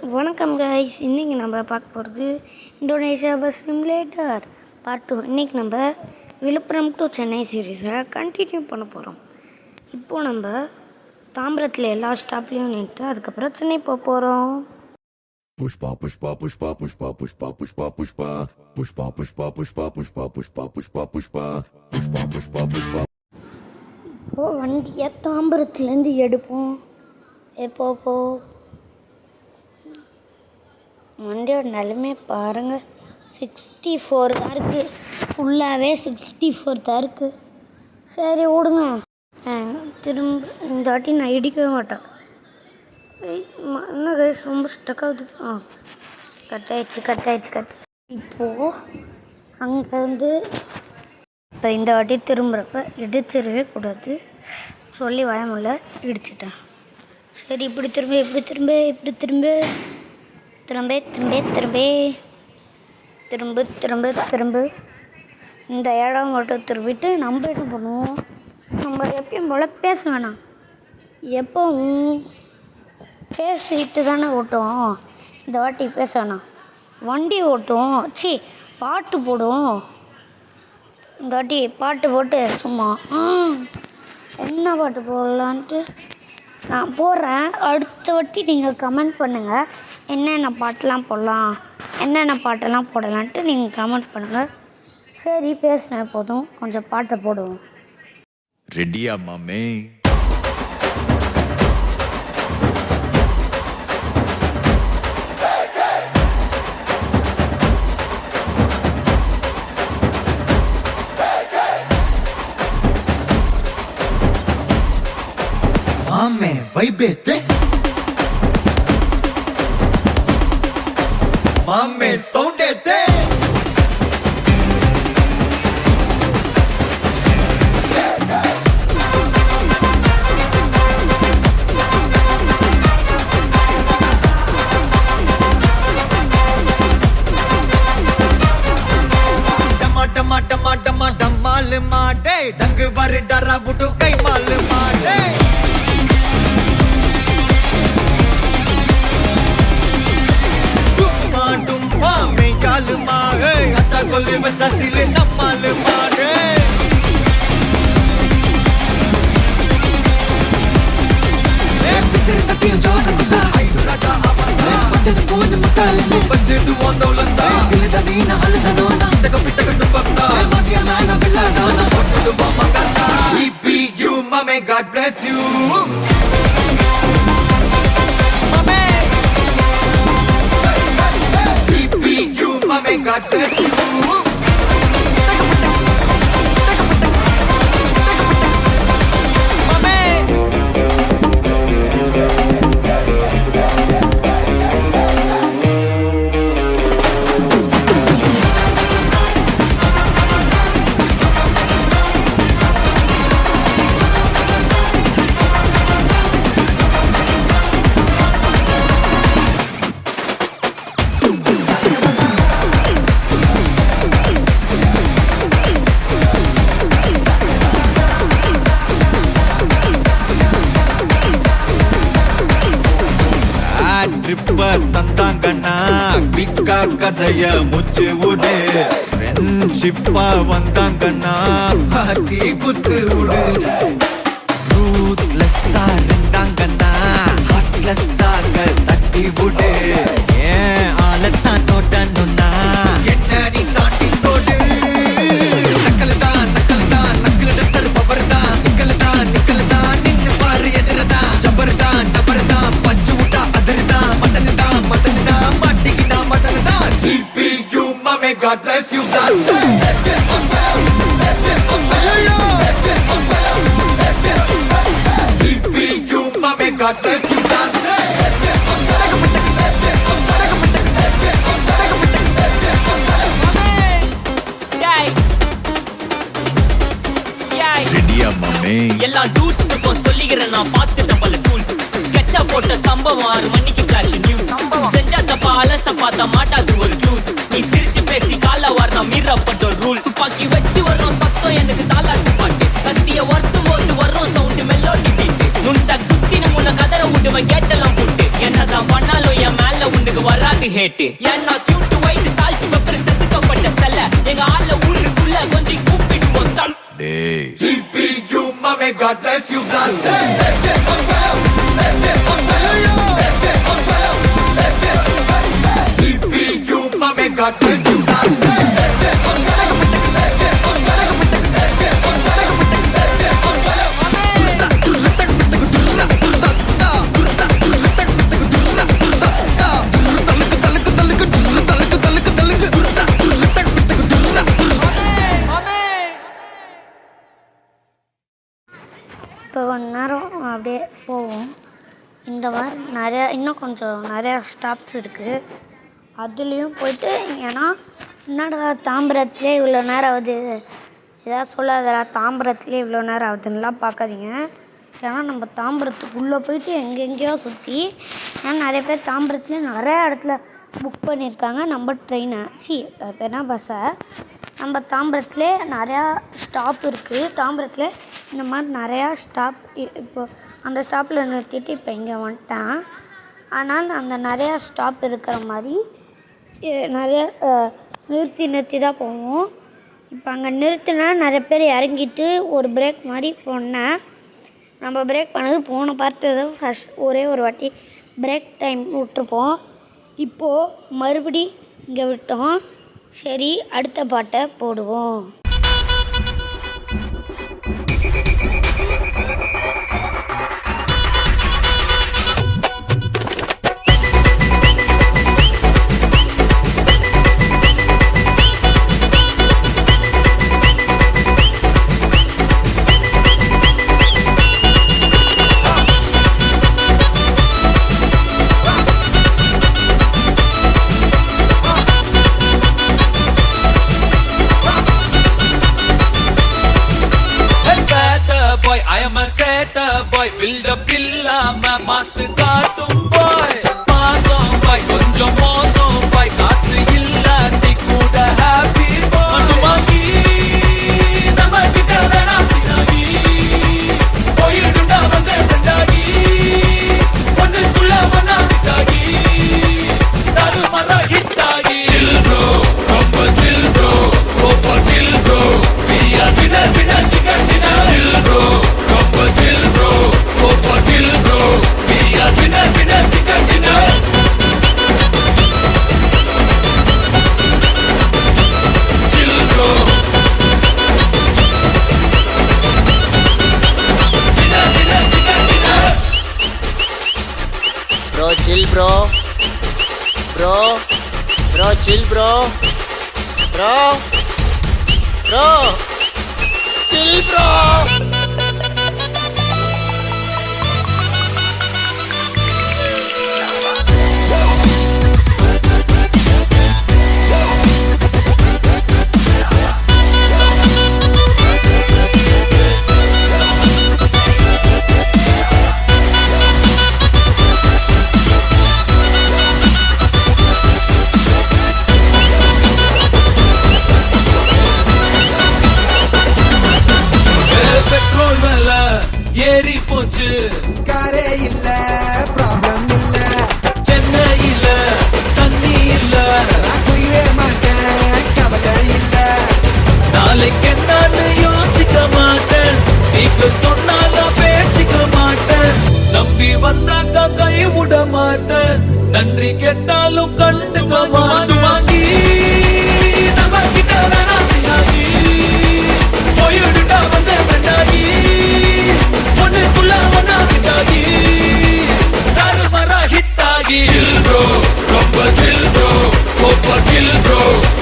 வணக்கம் கைஸ், இன்றைக்கி நம்ம பார்க்க போகிறது இந்தோனேஷியா பஸ் சிமுலேட்டர் பார்ட் 2. இன்றைக்கி நம்ம விழுப்புரம் டு சென்னை சீரீஸை கண்டினியூ பண்ண போகிறோம். இப்போது நம்ம தாம்பரத்தில் எல்லா ஸ்டாப்லேயும் நின்றுட்டு அதுக்கப்புறம் சென்னை போக போகிறோம். Pushpa pushpa pushpa pushpa pushpa pushpa pushpa pushpa pushpa pushpa pushpa pushpa pushpa pushpa pushpa pushpa pushpa. இப்போது வண்டியை தாம்பரத்துலேருந்து எடுப்போம். எப்போ வண்டியோட நிலைமை பாருங்கள், 64 தான் இருக்குது. ஃபுல்லாகவே 64 தான் இருக்குது. சரி விடுங்க, திரும்ப இந்த வாட்டி நான் இடிக்கவே மாட்டேன். என்ன கைஸ் ரொம்ப ஸ்டக் ஆகுது. கட் ஆயிடுச்சு. இப்போது அங்கேருந்து இப்போ இந்த வாட்டி திரும்புகிறப்ப இடிச்சிடவே கூடாது சொல்லி வயமுள்ள இடிச்சிட்டேன். சரி, இப்படி திரும்ப இந்த இடம் மட்டும் திரும்பிட்டு நம்ம என்ன பண்ணுவோம், நம்ம எப்பயும் போல் பேச வேணாம். எப்போவும் பேசிட்டு தானே ஓட்டுவோம். இந்த வாட்டி பேச வேணாம், வண்டி ஓட்டுவோம். பாட்டு போடுவோம். இந்த வாட்டி பாட்டு போட்டு சும்மா என்ன பாட்டு போடலான்ட்டு நான் போடுறேன். அடுத்த வாட்டி நீங்கள் கமெண்ட் பண்ணுங்கள், என்னென்ன பாட்டெலாம் போடலான்ட்டு நீங்கள் கமெண்ட் பண்ணுங்கள். சரி, பேசுனேன் போதும், கொஞ்சம் பாட்டை போடுவோம். ரெடியா மாமே? மாமே வைபேத்தே, மாமே சவுண்டேத்தே. டமா டமா டமா டம்மாலு மாடே, டங்கு வரு டரா புட்டு கை மாலு மாடே. अच्छा कोले बच्चा सिले नमाल माने, ए पिसर तटी जोग कुदा आइडु राजा आबंदा पटन कोन मताल बजेडु ओंदोलंदा दिल दीना हल दनोना तक पिटक दुबक्ता माफिया मैन बिल्ला दाना पटु बमगंदा. GPU mame, God bless you mame. GPU mame, God bless you. தந்தாங்கண்ணா பிக்கா கதைய முச்சு விடு, ஃப்ரெண்ட்ஷிப்பா வந்தாங்கண்ணா பாட்டி குத்து விடு. ரூத்லெஸ்ஸா இருந்தாங்கண்ணா ஹார்ட்லெஸ்ஸாக தட்டி விடு. ஏன் ஆளத்தான் தோட்டணும்னா என்ன நீ தாண்டி தோடு. நக்கல் தான் நக்கல் பவர் தான் நிக்கல் தான் நின்னு பாரு எதிரதான். ஜபர் தான் பஞ்சு விட்டா அதிர்தான். GPU mame, God bless you, blast. GPU mame, God bless you, blast. ரெடியா மாமே? எல்லா டூட்ஸுக்கும் சொல்லிக்கிறேன் நான் பார்த்துட்ட பல டூல்ஸ். ஸ்கெட்சா போட்ட சம்பவம் 6 மணிக்கு ஃபிளாஷ் நியூஸ். செஞ்சா தப்பா அலச பார்த்தா மாட்டாது ஒரு ஜூஸ். நீ சிரிச்சு பேசி கால வரணும் மீறப்பட்ட ரூல். துப்பாக்கி வச்சு வர்றோம் சத்தம் எனக்கு தாலாட்டு பாட்டு. கத்திய வருஷம் போது வர்றோம் சவுண்டு மெல்லோடி பீட்டு. நுண்சாக் சுத்தின முன்ன கதற விடுவேன் கேட்டெல்லாம் போட்டு. என்னதான் பண்ணாலும் என் மேல எனக்கு வராது ஹேட்டு ஏன்னா கியூட் ஒயிட் சால்ட் பெப்பர் செதுக்கப்பட்ட செல்ல எங்க ஆள ஊருக்குள்ள கொஞ்சம் கூப்பிடுவோம் தம் GPU, mommy, God bless you, blast it. Let it on fire, let it on fire, let it on fire, let it on fire. GPU, mommy, God bless you, blast it. Let it on fire, let it on fire, let it on fire, let it on fire, mommy. இப்போ கொஞ்ச நேரம் அப்படியே போவோம். இந்த மாதிரி இன்னும் கொஞ்சம் நிறையா ஸ்டாப்ஸ் இருக்குது. அதுலேயும் போயிட்டு ஏன்னா என்னடா தாம்பரத்துலேயே இவ்வளோ நேரம் ஆகுது, ஏதாவது சொல்லாதடா தாம்பரத்துலேயே இவ்வளோ நேரம் ஆகுதுன்னெலாம் பார்க்காதீங்க. ஏன்னா நம்ம தாம்பரத்துக்குள்ளே போயிட்டு எங்கெங்கேயோ சுற்றி ஏன்னா நிறைய பேர் தாம்பரத்துலேயே நிறையா இடத்துல புக் பண்ணியிருக்காங்க நம்ம ட்ரெயினை பேர்னா பஸ்ஸை. நம்ம தாம்பரத்துலேயே நிறையா ஸ்டாப் இருக்குது. தாம்பரத்தில் இந்த மாதிரி நிறையா ஸ்டாப் இப்போ அந்த ஸ்டாப்பில் நிறுத்திட்டு இப்போ இங்கே வந்துட்டேன். அதனால் அந்த நிறையா ஸ்டாப் இருக்கிற மாதிரி நிறையா நிறுத்தி தான் போவோம். இப்போ அங்கே நிறுத்தினா நிறைய பேர் இறங்கிட்டு ஒரு பிரேக் மாதிரி போனேன். நம்ம பிரேக் பண்ணது போன பார்ட்டு தான் ஃபஸ்ட் ஒரே ஒரு வாட்டி பிரேக் டைம் விட்டுருப்போம். இப்போது மறுபடி இங்கே விட்டோம். சரி, அடுத்த பாட்டை போடுவோம். build up இல்லாம மாசு காட்டும் boy மாசம் boy கொஞ்சம் மோசம் boy காசு இல்லாட்டி கூட happy boy மதுமாகி நம்ம கிட்ட வேணா சினாகி போயிடுண்டா வந்த ரெண்டாகி ஒன்றுக்குள்ள ஒன்னா விட்டாகி தருமரா ஹிட்டாகி chill bro ரொம்ப chill bro over kill bro we are winner chicken dinner chill bro ரொம்ப chill bro over kill bro we are winner chicken dinner chill bro winner chicken dinner bro chill bro chill bro chill bro petrol மேல ஏறி போச்சு காரே இல்ல problem இல்ல சென்னையில தண்ணி இல்ல நான் குயிலே மாட்டேன் கவலை இல்ல நாளைக்கு என்னன்னு யோசிக்க மாட்டேன் சீக்கிரம் சொன்னாலும் பேசிக்க மாட்டேன் நம்பி வந்தாக்கா கை விட மாட்டேன் நன்றி கேட்டாலும் கண்டுக்க மாட்டேன் வாங்கி நம்ம கிட்ட வேணா சினாகி போயிடுண்டா வந்த ரெண்டாகி ஒன்றுக்குள்ள ஒன்னா விட்டாகி தருமரா ஹிட்டாகி chill bro ரொம்ப chill bro over kill bro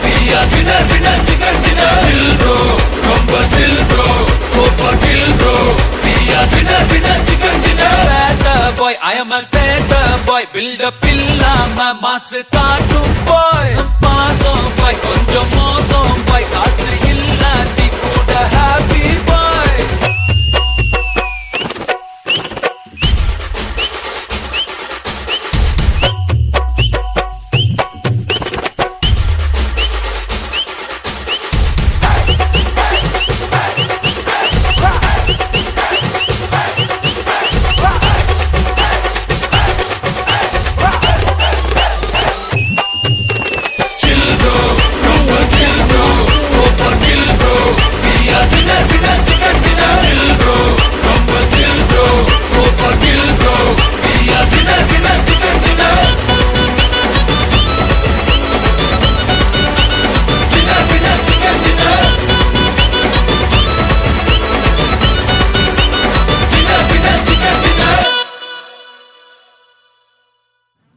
we are winner chicken dinner chill bro ரொம்ப chill bro over kill bro we are winner chicken dinner bad boy I am a sad boy build up இல்லாம மாசு காட்டும் boy மாசம் boy கொஞ்சம் மோசம் boy காசு இல்லாட்டி கூட happy boy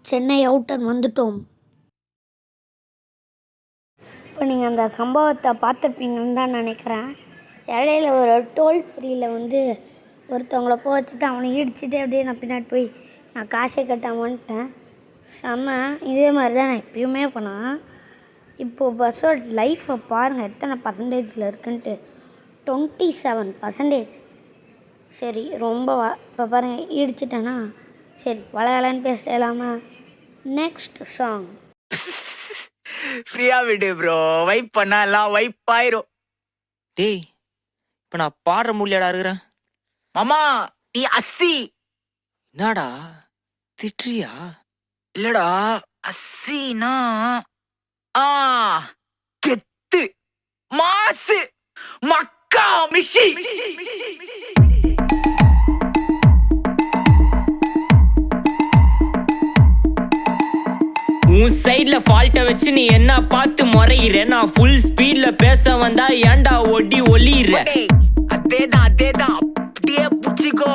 சென்னை அவுட்டர் வந்துட்டோம். இப்போ நீங்கள் அந்த சம்பவத்தை பார்த்துருப்பீங்கன்னு தான் நினைக்கிறேன். இடையில ஒரு டோல் ஃப்ரீயில் வந்து ஒருத்தவங்கள போக வச்சுட்டு அவனை இடிச்சுட்டு அப்படியே நான் பின்னாடி போய் நான் காசே கட்டாம வந்துட்டேன். செம்ம. இதே மாதிரி தான் நான் எப்பயுமே போனேன். இப்போது பஸ்ஸோட லைஃப்பை பாருங்கள் எத்தனை பர்சன்டேஜில் இருக்குன்ட்டு. 27%. சரி ரொம்ப இப்போ பாருங்கள் இடிச்சிட்டேன்னா சரி வளவலன்னு பேசிட்டு இல்லாமல் நெக்ஸ்ட் சாங். ஃப்ரீயா விடு ப்ரோ, வைப் பண்ணா எல்லாம் வைப் ஆயிரும். டேய் இப்ப நான் பாடுற முடியலடா இருக்கிறேன். மாமா நீ அஸ்ஸி. என்னடா திட்டுறியா? இல்லடா அஸ்ஸினா ஆ கெத்து மாசு மக்கா மிஷி. உன் சைட்ல ஃபால்ட்ட வச்சு நீ என்ன பார்த்து முறையிற? நான் ஃபுல் ஸ்பீட்ல பேச வந்தா ஏன்டா ஒடி ஒளியிற? அதேதான் அப்படியே புடிச்சிக்கோ.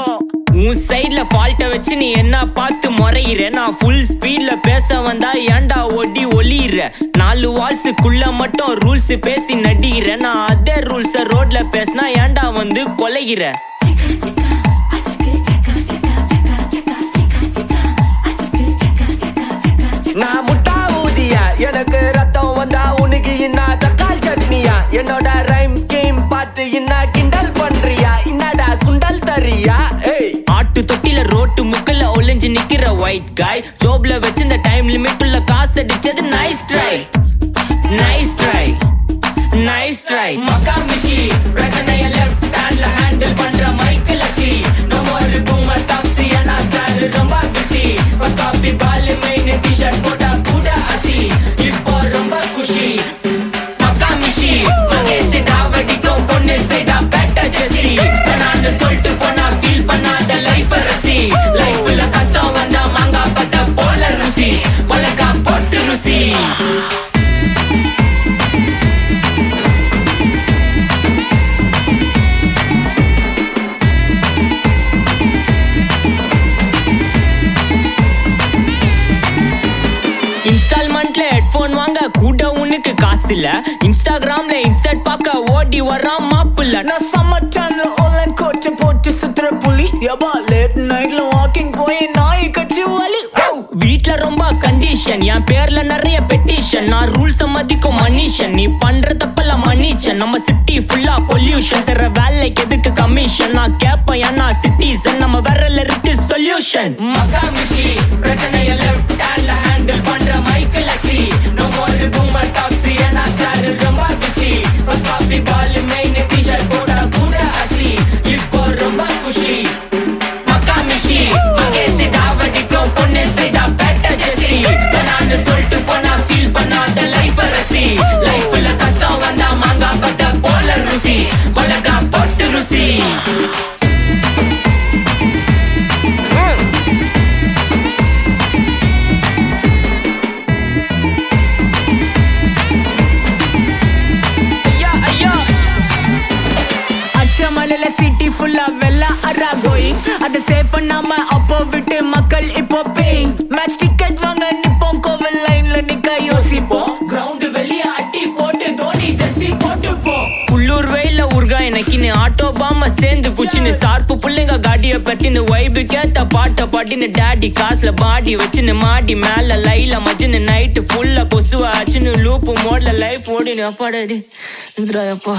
உன் சைட்ல ஃபால்ட்ட வச்சு நீ என்ன பார்த்து முறையிற? நான் ஃபுல் ஸ்பீட்ல பேச வந்தா ஏன்டா ஒடி ஒளியிற? 4 வால்ஸுக்குள்ள மட்டும் ரூல்ஸ் பேசி நடிகிற. நான் அதே ரூல்ஸ ரோட்ல பேசினா ஏன்டா வந்து கொலைகிற? நான் முட்டா ஊதியா, எனக்கு ரத்தம் வந்தா உனக்கு என்ன தக்காளி சட்னியா? என்னோட ரைம் ஸ்கீம் பார்த்து என்ன கிண்டல் பண்றியா? என்னடா சுண்டல் தரியா? ஏய் ஆட்டு தொட்டில ரோட்டு முக்கல்ல ஒளிஞ்சு நிக்கிற ஒயிட் காய். ஜோப்ல வச்சிருந்த டைம் லிமிட் உள்ள காசு அடிச்சது nice try, nice try, nice try. மக்கா மிஷி பிரச்சனைய லெஃப்ட் ஹேண்ட்ல ஹேண்டில் பண்ற மைக்கேல் அசி. நோ மோர் பூமர் டாக்ஸி அண்ணா சார் ரொம்ப பிஸி. ஃபர்ஸ்ட் காப்பி பால் மெயின் டி-ஷர்ட் போட்டா கூட அசி. இப்போ ரொம்ப குஷி. மக்கா மிஷி மகேஷ் டாவடிக்கும் பொண்ணு செய்தா பெட்டர் ஜெசி. நான் சொல்லிட்டு போனா ஃபீல் பண்ணாத லைஃப் ரசி. லைஃப்ல கஷ்டம் வந்தா மாங்கா பத்த போல ருசி. மிளகா போட்டு ருசி. இன்ஸ்டால்மெண்ட்ல ஹெட்போன் வாங்க கூட உனக்கு காசு இல்ல. இன்ஸ்டாகிராம்ல இன்ஸ்டன்ட் பார்க்க ஓடி வரான் மாப்பிள்ள. நான் சம்மர் டைம்ல ஆன்லைன் கோட்டை போட்டு சுத்துற புலி. எபா லேட் நைட்ல வாக்கிங் போய் நாய் கட்சி வலி. வீட்ல ரொம்ப கண்டிஷன், என் பேர்ல நிறைய பெட்டிஷன். நான் ரூல்ஸ் மதிக்கும் மனுஷன், நீ பண்ற தப்பெல்லாம் மன்னிச்சன். நம்ம சிட்டி ஃபுல்லா பொல்யூஷன், செய்ற வேலைக்கு எதுக்கு கமிஷன்? நான் கேப்பேன் ஏன்னா சிட்டிசன், நம்ம விரல்ல இருக்கு சொல்யூஷன். மக்கா மிஷி பிரச்சனைய லெஃப்ட் ஹேண்ட்ல ஹேண்டில் பண்ற மைக்கேல் அசி. நோ மோர் பூமர் டாக்ஸி அண்ணா சார் ரொம்ப பிஸி. ஃபர்ஸ்ட் காப்பி பால் மெயின் டி-ஷர்ட் போட்டா கூட அசி. இப்போ ரொம்ப குஷி. மக்கா மிஷி மகேஷ் டாவடிக்கும் பொண்ணு செய்தா பெட்டர் ஜெசி. நான் சொல்லிட்டு போனா ஃபீல் பண்ணாத லைஃப் ரசி. லைஃப்ல கஷ்டம் வந்தா மாங்கா பத்த போல ருசி. மிளகா போட்டு ருசி. ஐயா ஐயா அச்சமலையில சிட்டி ஃபுல்லா வெள்ளா அரா கோயிங். அதை சேவ் பண்ணாம அப்போ விட்டு மக்கள் இப்போ பேயிங். மேட்ச் டிக்கெட் வாங்க நிப்போம், கோவில் லைன்ல நிக்க யோசிப்போம். கிரவுண்ட் வெளிய அட்டி போட்டு தோனி ஜெர்சி போட்டு போ. உள்ளூர் வெயில உருகா எனக்குன்னு ஆட்டோ பாம சேர்ந்து குச்சின்னு. சார்பு புள்ளைங்க காடிய பட்டின்னு வைபு கேத்த பாட்ட பாட்டின்னு. டாடி காசுல பாடி வச்சுன்னு மாடி மேல லைல மச்சின்னு. நைட்டு ஃபுல்லா கொசுவ ஆச்சுன்னு லூப்பு மோட்ல லைஃப் ஓடினு. அப்பாடாடி இந்திராயப்பா.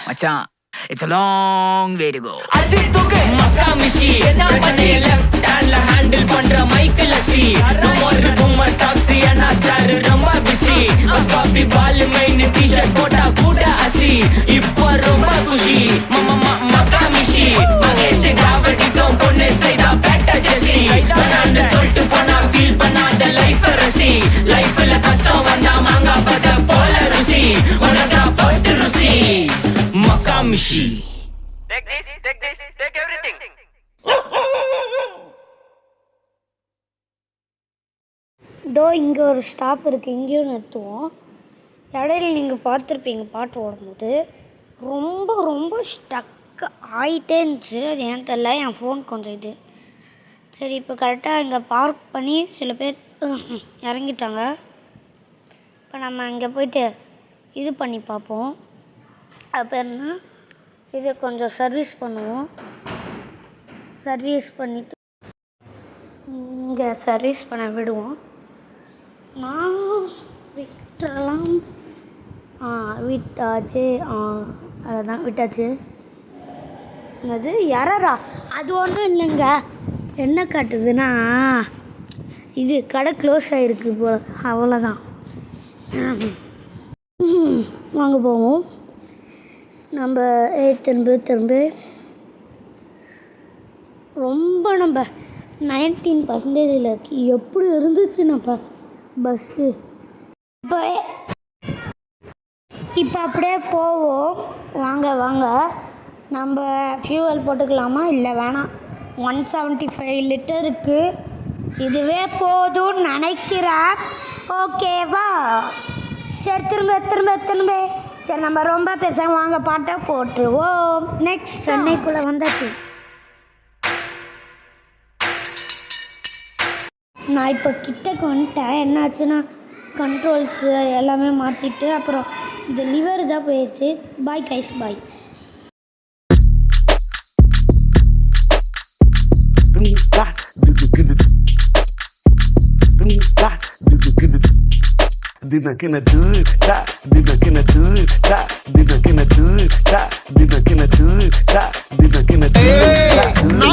மச்சான் it's a long way to go. Ajith தூக்கு மக்கா மிஷி பிரச்சனைய லெஃப்ட் ஹேண்ட்ல ஹேண்டில் பண்ற மைக்கேல் அசி. நம்ம ஒரு பூமர் டாக்ஸி அண்ணா சார் ரொம்ப பிஸி. ஃபர்ஸ்ட் காப்பி பால் மெயின் டி-ஷர்ட் போட்டா கூட அசி. இப்போ ரொம்ப குஷி. மக்கா மிஷி மகேஷ் டாவடிக்கும் பொண்ணு செய்தா பெட்டர் ஜெசி. நான் சொல்லிட்டு போனா ஃபீல் பண்ணாத லைஃப் ரசி. லைஃப்ல கஷ்டம் வந்தா மாங்கா பத்த போல ருசி. மிளகா போட்டு ருசி. மக்கா மிஷி. இதோ இங்கே ஒரு ஸ்டாப் இருக்குது, இங்கேயும் நிறுத்துவோம். இடையில நீங்கள் பார்த்துருப்பீங்க பாட்டு ஓடும்போது ரொம்ப ரொம்ப ஸ்டக் ஆகிட்டே இருந்துச்சு. அது ஏன் தெரில, என் ஃபோன் கொஞ்சம் இது சரி, இப்போ கரெக்டாக இங்கே பார்க் பண்ணி சில பேர் இறங்கிட்டாங்க. இப்போ நம்ம இங்கே போயிட்டு இது பண்ணி பார்ப்போம். அது பேர் என்ன, இதை கொஞ்சம் சர்வீஸ் பண்ணுவோம். சர்வீஸ் பண்ணிவிட்டு இங்கே சர்வீஸ் பண்ண விடுவோம். நான் விட்டுறலாம். விட்டாச்சு. அதுதான் விட்டாச்சு. அது எரரா? அது ஒன்றும் இல்லைங்க. என்ன காட்டுதுன்னா இது கடை க்ளோஸ் ஆகிருக்கு இப்போ, அவ்வளோதான். வாங்க போவோம். நம்ம திரும்ப ரொம்ப நம்ம 19% எப்படி இருந்துச்சு நம்ம பஸ்ஸு. இப்போ அப்படியே போவோம். வாங்க நம்ம ஃபியூவல் போட்டுக்கலாமா? இல்லை வேணாம். 175 லிட்டருக்கு இதுவே போதும்னு நினைக்கிறேன். ஓகேவா? சரி, திரும்ப சரி, நம்ம ரொம்ப பேசாம வாங்க பாட்டை போட்டுருவோம். நெக்ஸ்ட் சென்னைக்குள்ளே வந்தாச்சு. நான் இப்போ கிட்டக்கு வந்துட்டேன். என்னாச்சுன்னா கண்ட்ரோல்ஸு எல்லாமே மாற்றிட்டு அப்புறம் இந்த லிவர் தான் போயிடுச்சு. பாய் கைஸ், பாய். Hey,